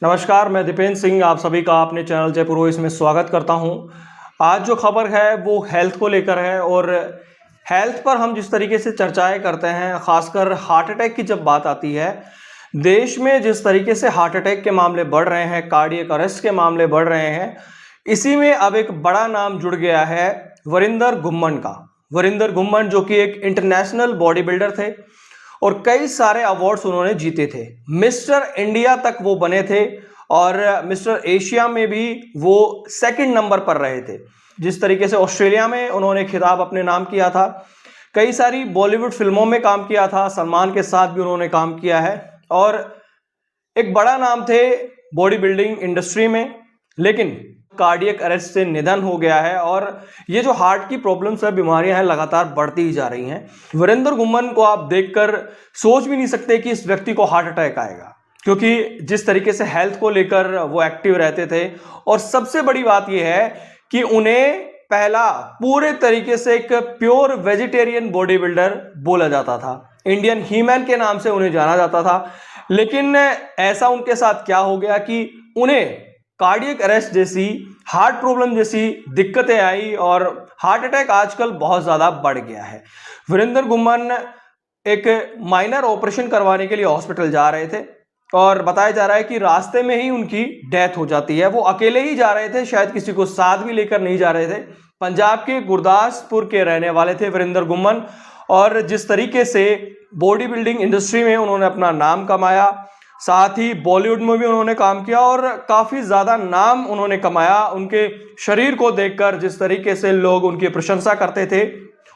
नमस्कार, मैं दीपेंद्र सिंह आप सभी का अपने चैनल जयपुर वॉइस में स्वागत करता हूं। आज जो खबर है वो हेल्थ को लेकर है और हेल्थ पर हम जिस तरीके से चर्चाएं करते हैं, खासकर हार्ट अटैक की जब बात आती है, देश में जिस तरीके से हार्ट अटैक के मामले बढ़ रहे हैं, कार्डियक अरेस्ट के मामले बढ़ रहे हैं, इसी में अब एक बड़ा नाम जुड़ गया है वरिंदर घुम्मन का। वरिंदर घुम्मन जो कि एक इंटरनेशनल बॉडी बिल्डर थे और कई सारे अवार्ड्स उन्होंने जीते थे। मिस्टर इंडिया तक वो बने थे और मिस्टर एशिया में भी वो सेकंड नंबर पर रहे थे। जिस तरीके से ऑस्ट्रेलिया में उन्होंने खिताब अपने नाम किया था, कई सारी बॉलीवुड फिल्मों में काम किया था, सलमान के साथ भी उन्होंने काम किया है और एक बड़ा नाम थे बॉडी बिल्डिंग इंडस्ट्री में। लेकिन कार्डियक अरेस्ट से निधन हो गया है और ये जो हार्ट की प्रॉब्लम्स है, बीमारियां हैं, लगातार बढ़ती ही जा रही हैं। वरिंदर घुम्मन को आप देखकर सोच भी नहीं सकते कि इस व्यक्ति को हार्ट अटैक आएगा, क्योंकि जिस तरीके से हेल्थ को लेकर वो एक्टिव रहते थे। और सबसे बड़ी बात यह है कि उन्हें पहला पूरे तरीके से एक प्योर वेजिटेरियन बॉडी बिल्डर बोला जाता था। इंडियन हीमैन के नाम से उन्हें जाना जाता था। लेकिन ऐसा उनके साथ क्या हो गया कि उन्हें कार्डियक अरेस्ट जैसी, हार्ट प्रॉब्लम जैसी दिक्कतें आई और हार्ट अटैक आजकल बहुत ज़्यादा बढ़ गया है। वरिंदर घुम्मन एक माइनर ऑपरेशन करवाने के लिए हॉस्पिटल जा रहे थे और बताया जा रहा है कि रास्ते में ही उनकी डेथ हो जाती है। वो अकेले ही जा रहे थे, शायद किसी को साथ भी लेकर नहीं जा रहे थे। पंजाब के गुरदासपुर के रहने वाले थे वरिंदर घुम्मन और जिस तरीके से बॉडी बिल्डिंग इंडस्ट्री में उन्होंने अपना नाम कमाया, साथ ही बॉलीवुड में भी उन्होंने काम किया और काफ़ी ज़्यादा नाम उन्होंने कमाया। उनके शरीर को देखकर जिस तरीके से लोग उनकी प्रशंसा करते थे,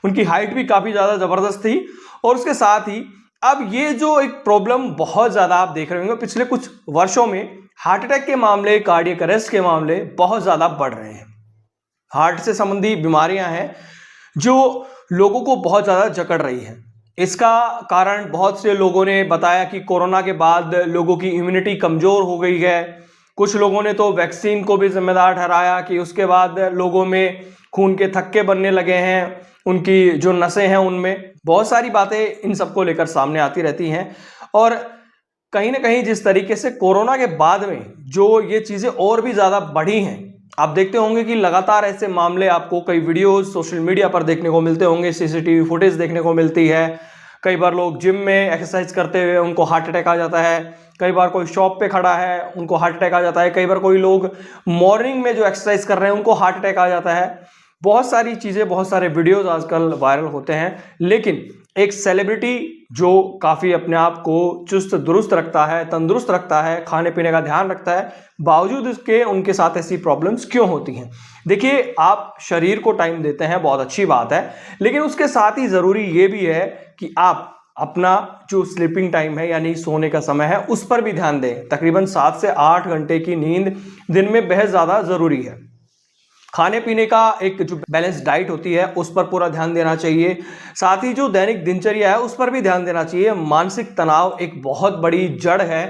उनकी हाइट भी काफ़ी ज़्यादा ज़बरदस्त थी। और उसके साथ ही अब ये जो एक प्रॉब्लम बहुत ज़्यादा आप देख रहे होंगे, पिछले कुछ वर्षों में हार्ट अटैक के मामले, कार्डियक अरेस्ट के मामले बहुत ज़्यादा बढ़ रहे हैं। हार्ट से संबंधी बीमारियां हैं जो लोगों को बहुत ज़्यादा जकड़ रही हैं। इसका कारण बहुत से लोगों ने बताया कि कोरोना के बाद लोगों की इम्यूनिटी कमज़ोर हो गई है। कुछ लोगों ने तो वैक्सीन को भी जिम्मेदार ठहराया कि उसके बाद लोगों में खून के थक्के बनने लगे हैं, उनकी जो नसें हैं उनमें। बहुत सारी बातें इन सबको लेकर सामने आती रहती हैं और कहीं ना कहीं जिस तरीके से कोरोना के बाद में जो ये चीज़ें और भी ज़्यादा बढ़ी हैं, आप देखते होंगे कि लगातार ऐसे मामले आपको कई वीडियोस सोशल मीडिया पर देखने को मिलते होंगे, सीसीटीवी फुटेज देखने को मिलती है। कई बार लोग जिम में एक्सरसाइज करते हुए उनको हार्ट अटैक आ जाता है, कई बार कोई शॉप पे खड़ा है उनको हार्ट अटैक आ जाता है, कई बार कोई लोग मॉर्निंग में जो एक्सरसाइज कर रहे हैं उनको हार्ट अटैक आ जाता है। बहुत सारी चीज़ें, बहुत सारे वीडियोज आजकल वायरल होते हैं। लेकिन एक सेलिब्रिटी जो काफ़ी अपने आप को चुस्त दुरुस्त रखता है, तंदुरुस्त रखता है, खाने पीने का ध्यान रखता है, बावजूद इसके उनके साथ ऐसी प्रॉब्लम्स क्यों होती हैं? देखिए, आप शरीर को टाइम देते हैं, बहुत अच्छी बात है, लेकिन उसके साथ ही ज़रूरी ये भी है कि आप अपना जो स्लीपिंग टाइम है यानी सोने का समय है उस पर भी ध्यान दें। तकरीबन 7 से 8 घंटे की नींद दिन में बेहद ज़्यादा ज़रूरी है। खाने पीने का एक जो बैलेंस डाइट होती है उस पर पूरा ध्यान देना चाहिए। साथ ही जो दैनिक दिनचर्या है उस पर भी ध्यान देना चाहिए। मानसिक तनाव एक बहुत बड़ी जड़ है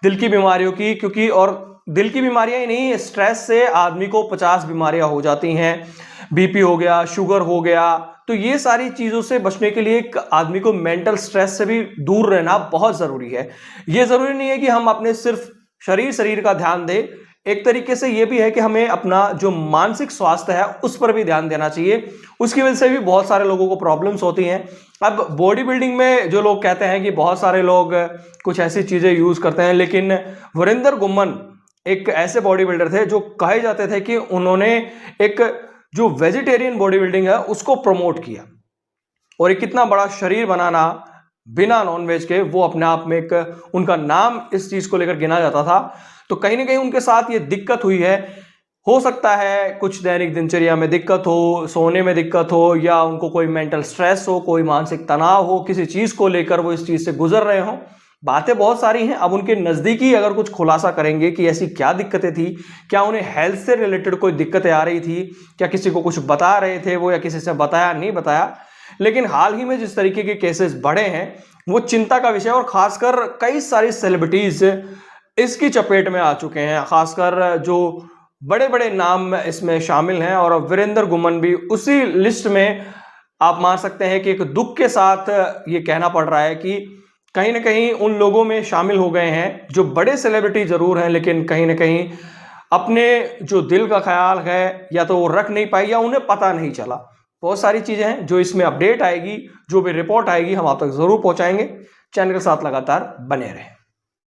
दिल की बीमारियों की, क्योंकि और दिल की बीमारियां ही नहीं, स्ट्रेस से आदमी को 50 बीमारियां हो जाती हैं। बीपी हो गया, शुगर हो गया। तो ये सारी चीज़ों से बचने के लिए एक आदमी को मेंटल स्ट्रेस से भी दूर रहना बहुत ज़रूरी है। ये ज़रूरी नहीं है कि हम अपने सिर्फ शरीर का ध्यान दें, एक तरीके से ये भी है कि हमें अपना जो मानसिक स्वास्थ्य है उस पर भी ध्यान देना चाहिए। उसकी वजह से भी बहुत सारे लोगों को प्रॉब्लम्स होती हैं। अब बॉडी बिल्डिंग में जो लोग कहते हैं कि बहुत सारे लोग कुछ ऐसी चीज़ें यूज़ करते हैं, लेकिन वरिंदर घुम्मन एक ऐसे बॉडी बिल्डर थे जो कहे जाते थे कि उन्होंने एक जो वेजिटेरियन बॉडी बिल्डिंग है उसको प्रमोट किया और एक कितना बड़ा शरीर बनाना बिना नॉनवेज के, वो अपने आप में एक उनका नाम इस चीज़ को लेकर गिना जाता था। तो कहीं ना कहीं उनके साथ ये दिक्कत हुई है। हो सकता है कुछ दैनिक दिनचर्या में दिक्कत हो, सोने में दिक्कत हो, या उनको कोई मेंटल स्ट्रेस हो, कोई मानसिक तनाव हो, किसी चीज़ को लेकर वो इस चीज़ से गुजर रहे हों। बातें बहुत सारी हैं। अब उनके नज़दीकी अगर कुछ खुलासा करेंगे कि ऐसी क्या दिक्कतें थी, क्या उन्हें हेल्थ से रिलेटेड कोई दिक्कतें आ रही थी, क्या किसी को कुछ बता रहे थे वो, या किसी से बताया नहीं बताया। लेकिन हाल ही में जिस तरीके के केसेस बढ़े हैं वो चिंता का विषय, और खासकर कई सारी सेलिब्रिटीज इसकी चपेट में आ चुके हैं। खासकर जो बड़े बड़े नाम इसमें शामिल हैं और वरिंदर घुम्मन भी उसी लिस्ट में आप मान सकते हैं कि एक दुख के साथ ये कहना पड़ रहा है कि कहीं ना कहीं उन लोगों में शामिल हो गए हैं जो बड़े सेलिब्रिटी जरूर हैं, लेकिन कहीं ना कहीं अपने जो दिल का ख्याल है या तो वो रख नहीं पाई या उन्हें पता नहीं चला। बहुत सारी चीजें हैं जो इसमें अपडेट आएगी, जो भी रिपोर्ट आएगी हम आप तक जरूर पहुंचाएंगे। चैनल के साथ लगातार बने रहें।